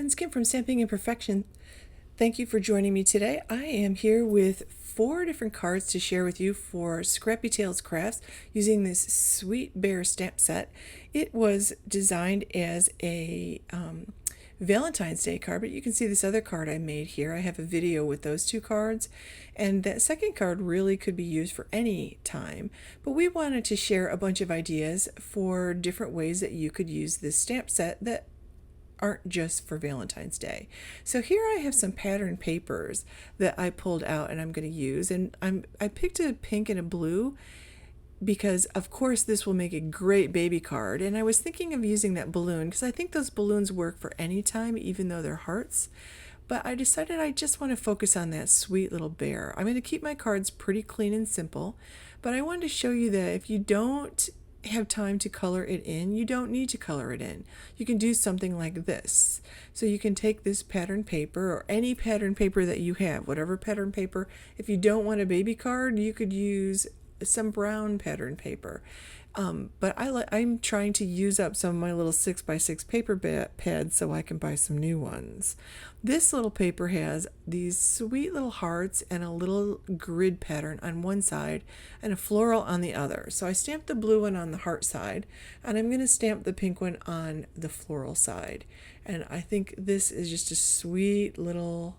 friends, Kim from Stamping Imperfection. Thank you for joining me today. I am here with 4 different cards to share with you for Scrappy Tales Crafts using this Sweet Bear stamp set. It was designed as a Valentine's Day card, but you can see this other card I made here. I have a video with those 2 cards, and that second card really could be used for any time, but we wanted to share a bunch of ideas for different ways that you could use this stamp set that aren't just for Valentine's Day. So here I have some pattern papers that I pulled out and I'm going to use, and I picked a pink and a blue because of course this will make a great baby card, and I was thinking of using that balloon because I think those balloons work for any time even though they're hearts, but I decided I just want to focus on that sweet little bear. I'm going to keep my cards pretty clean and simple, but I wanted to show you that if you don't have time to color it in, you don't need to color it in. You can do something like this. So you can take this pattern paper or any pattern paper that you have, whatever pattern paper. If you don't want a baby card, you could use some brown pattern paper. But I'm trying to use up some of my little 6x6 paper pads so I can buy some new ones. This little paper has these sweet little hearts and a little grid pattern on one side and a floral on the other. So I stamped the blue one on the heart side, and I'm going to stamp the pink one on the floral side. And I think this is just a sweet little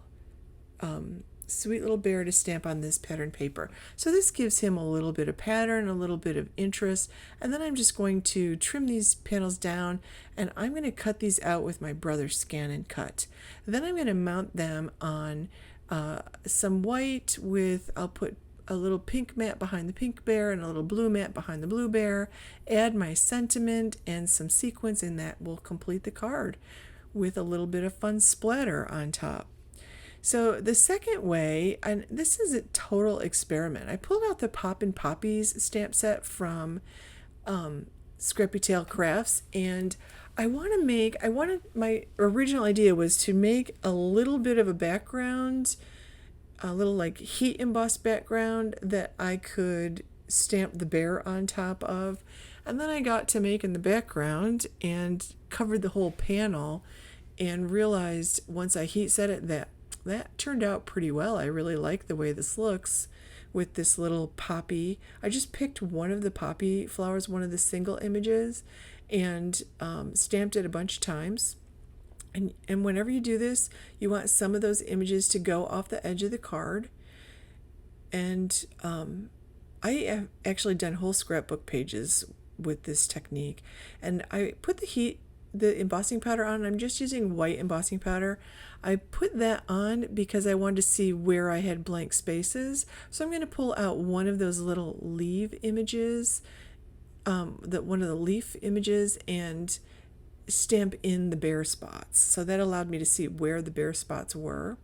bear to stamp on this pattern paper. So this gives him a little bit of pattern, a little bit of interest, and then I'm just going to trim these panels down, and I'm going to cut these out with my brother's Scan and Cut. Then I'm going to mount them on some white with, I'll put a little pink mat behind the pink bear and a little blue mat behind the blue bear, add my sentiment and some sequins, and that will complete the card with a little bit of fun splatter on top. So the second way, and this is a total experiment, I pulled out the Poppin' Poppies stamp set from Scrappy Tail Crafts, and my original idea was to make a little bit of a background, a little like heat embossed background that I could stamp the bear on top of. And then I got to making the background and covered the whole panel and realized once I heat set it that turned out pretty well. I really like the way this looks with this little poppy. I just picked one of the poppy flowers, one of the single images, and stamped it a bunch of times. And whenever you do this, you want some of those images to go off the edge of the card. And I have actually done whole scrapbook pages with this technique. And I put the embossing powder on. I'm just using white embossing powder. I put that on because I wanted to see where I had blank spaces. So I'm going to pull out one of those little leaf images, one of the leaf images, and stamp in the bare spots. So that allowed me to see where the bare spots were.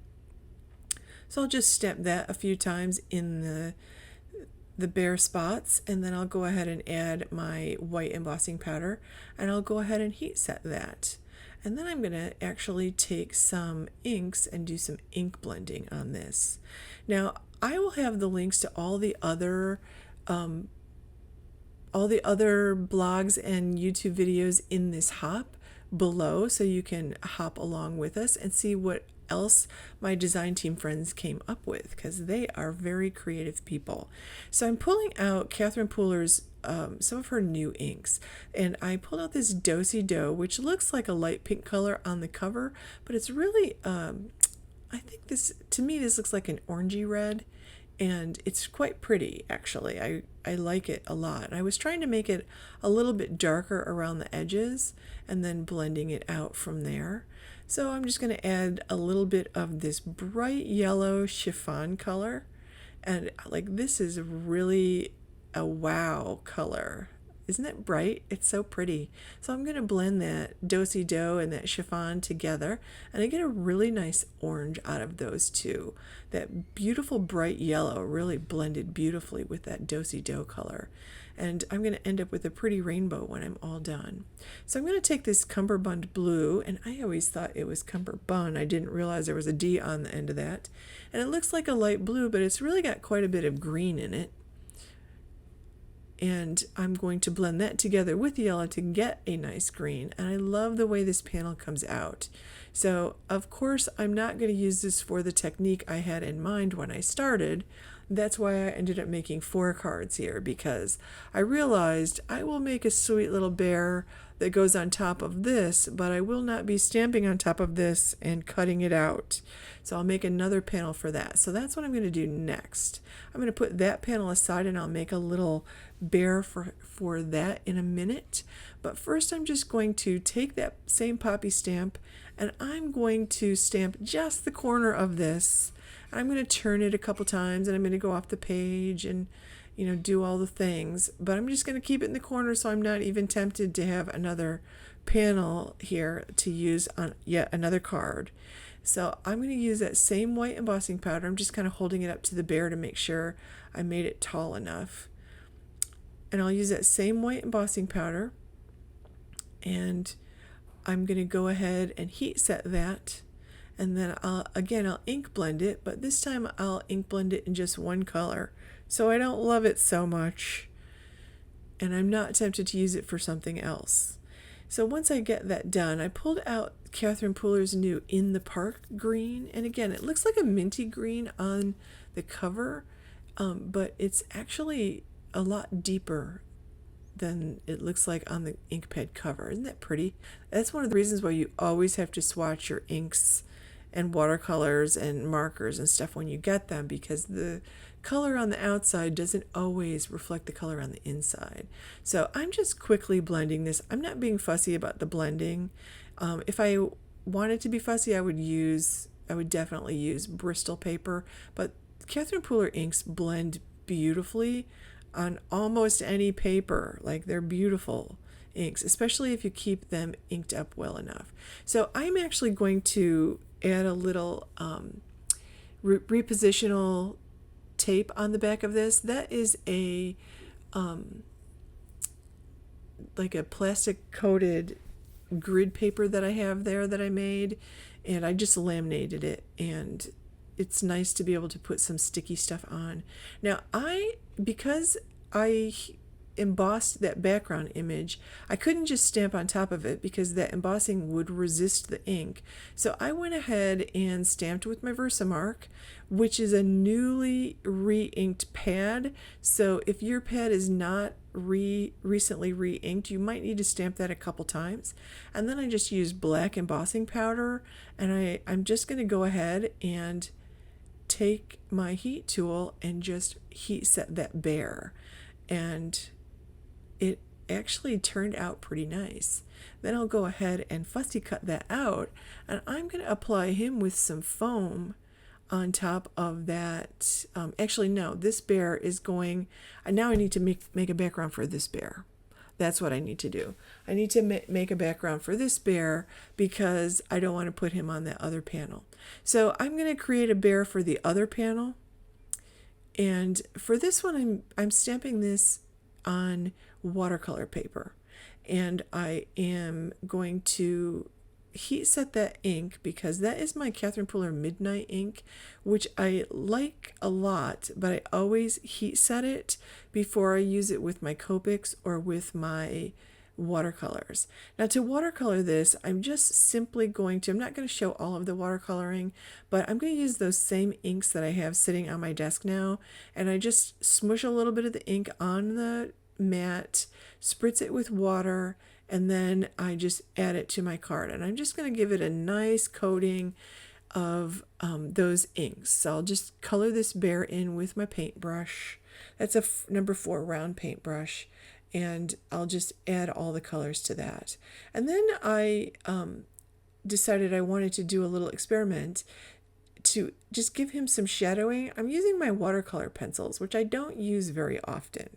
So I'll just stamp that a few times in the bare spots, and then I'll go ahead and add my white embossing powder, and I'll go ahead and heat set that. And then I'm going to actually take some inks and do some ink blending on this. Now I will have the links to all the other blogs and YouTube videos in this hop below, so you can hop along with us and see what else my design team friends came up with, because they are very creative people. So I'm pulling out Catherine Pooler's some of her new inks, and I pulled out this Do-Si-Do, which looks like a light pink color on the cover, but it's really I think to me this looks like an orangey red, and it's quite pretty actually. I like it a lot. I was trying to make it a little bit darker around the edges and then blending it out from there. So I'm just going to add a little bit of this bright yellow chiffon color, and like this is really a wow color. Isn't it bright? It's so pretty. So I'm going to blend that Do-Si-Do and that chiffon together, and I get a really nice orange out of those two. That beautiful bright yellow really blended beautifully with that Do-Si-Do color. And I'm going to end up with a pretty rainbow when I'm all done. So I'm going to take this Cummerbund blue, and I always thought it was Cummerbund. I didn't realize there was a D on the end of that. And it looks like a light blue, but it's really got quite a bit of green in it. and I'm going to blend that together with the yellow to get a nice green. And I love the way this panel comes out. So of course I'm not going to use this for the technique I had in mind when I started. That's why I ended up making 4 cards here, because I realized I will make a sweet little bear that goes on top of this, but I will not be stamping on top of this and cutting it out. So I'll make another panel for that. So that's what I'm going to do next. I'm going to put that panel aside and I'll make a little bear for that in a minute. But first I'm just going to take that same poppy stamp and I'm going to stamp just the corner of this. And I'm going to turn it a couple times and I'm going to go off the page and do all the things, but I'm just going to keep it in the corner so I'm not even tempted to have another panel here to use on yet another card. So I'm going to use that same white embossing powder. I'm just kind of holding it up to the bear to make sure I made it tall enough. And I'll use that same white embossing powder, and I'm going to go ahead and heat set that. And then I'll ink blend it, but this time I'll ink blend it in just one color. So I don't love it so much, and I'm not tempted to use it for something else. So once I get that done, I pulled out Catherine Pooler's new In the Park green, and again, it looks like a minty green on the cover, but it's actually a lot deeper than it looks like on the ink pad cover. Isn't that pretty? That's one of the reasons why you always have to swatch your inks and watercolors and markers and stuff when you get them, because the color on the outside doesn't always reflect the color on the inside. So I'm just quickly blending this. I'm not being fussy about the blending. If I wanted to be fussy, I would definitely use Bristol paper, but Catherine Pooler inks blend beautifully on almost any paper. Like, they're beautiful inks, especially if you keep them inked up well enough. So I'm actually going to add a little repositional tape on the back of this. That is a like a plastic coated grid paper that I have there that I made, and I just laminated it, and it's nice to be able to put some sticky stuff on. Now because I embossed that background image, I couldn't just stamp on top of it because that embossing would resist the ink. So I went ahead and stamped with my Versamark, which is a newly re-inked pad. So if your pad is not recently re-inked, you might need to stamp that a couple times. And then I just used black embossing powder, and I'm just going to go ahead and take my heat tool and just heat set that bear. And it actually turned out pretty nice. Then I'll go ahead and fussy cut that out, and I'm going to apply him with some foam on top of that. Actually, no, this bear is going, now I need to make a background for this bear. That's what I need to do. I need to make a background for this bear because I don't want to put him on that other panel. So I'm going to create a bear for the other panel. And for this one, I'm stamping this on watercolor paper, and I am going to heat set that ink because that is my Catherine Pooler Midnight ink, which I like a lot, but I always heat set it before I use it with my Copics or with my watercolors. Now, to watercolor this, I'm just simply going to, I'm not going to show all of the watercoloring, but I'm going to use those same inks that I have sitting on my desk now, and I just smush a little bit of the ink on the mat, spritz it with water, and then I just add it to my card, and I'm just going to give it a nice coating of those inks. So I'll just color this bear in with my paintbrush. That's a number 4 round paintbrush, and I'll just add all the colors to that. And then I decided I wanted to do a little experiment to just give him some shadowing. I'm using my watercolor pencils, which I don't use very often.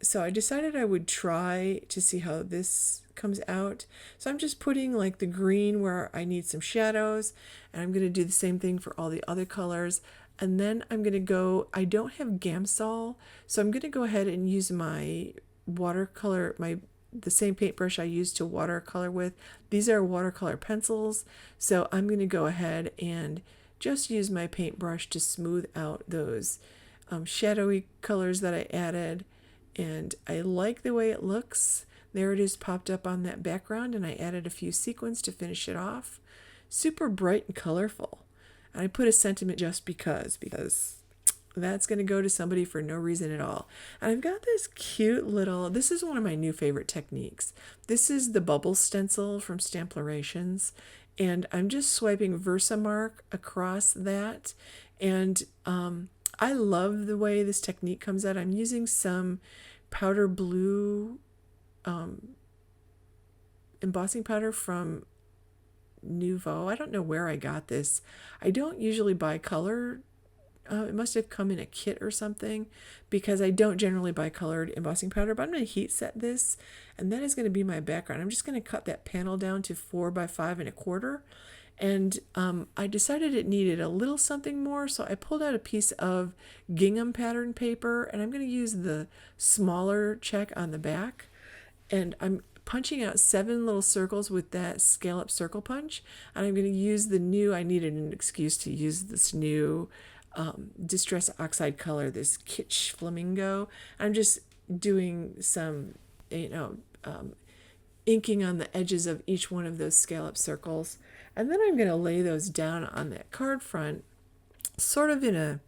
So I decided I would try to see how this comes out. So I'm just putting like the green where I need some shadows, and I'm going to do the same thing for all the other colors. And then I'm going to go, I don't have Gamsol, so I'm going to go ahead and use my watercolor, the same paintbrush I used to watercolor with. These are watercolor pencils, so I'm going to go ahead and just use my paintbrush to smooth out those shadowy colors that I added. and I like the way it looks. There it is popped up on that background, and I added a few sequins to finish it off. Super bright and colorful. And I put a sentiment just because that's going to go to somebody for no reason at all. And I've got this cute little, this is one of my new favorite techniques. This is the bubble stencil from Stamplerations, and I'm just swiping Versamark across that. And I love the way this technique comes out. I'm using some powder blue embossing powder from Nouveau. I don't know where I got this. I don't usually buy color. It must have come in a kit or something, because I don't generally buy colored embossing powder. But I'm going to heat set this, and that is going to be my background. I'm just going to cut that panel down to 4 by 5.25. And I decided it needed a little something more, so I pulled out a piece of gingham pattern paper, and I'm going to use the smaller check on the back. And I'm punching out 7 little circles with that scallop circle punch. And I'm going to use the new, I needed an excuse to use this new Distress Oxide color, this Kitsch Flamingo. I'm just doing some, inking on the edges of each one of those scallop circles. And then I'm going to lay those down on that card front, sort of in a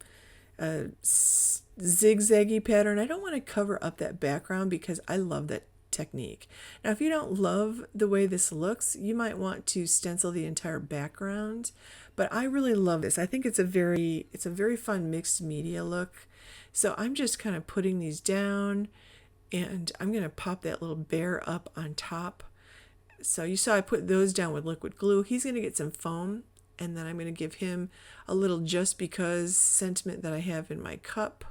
zigzaggy pattern. I don't want to cover up that background because I love that technique. Now, if you don't love the way this looks, you might want to stencil the entire background, but I really love this. I think it's a very fun mixed media look. So I'm just kind of putting these down, and I'm going to pop that little bear up on top. So you saw I put those down with liquid glue. He's going to get some foam, and then I'm going to give him a little just because sentiment that I have in my cup,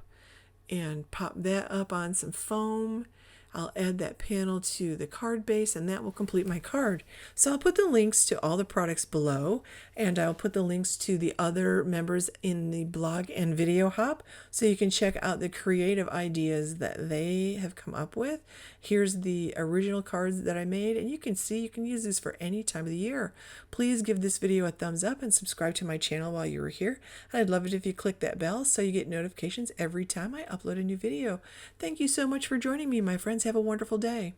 and pop that up on some foam. I'll add that panel to the card base, and that will complete my card. So I'll put the links to all the products below, and I'll put the links to the other members in the blog and video hop, so you can check out the creative ideas that they have come up with. Here's the original cards that I made, and you can see you can use this for any time of the year. Please give this video a thumbs up and subscribe to my channel while you were here. I'd love it if you click that bell so you get notifications every time I upload a new video. Thank you so much for joining me, my friends. Have a wonderful day.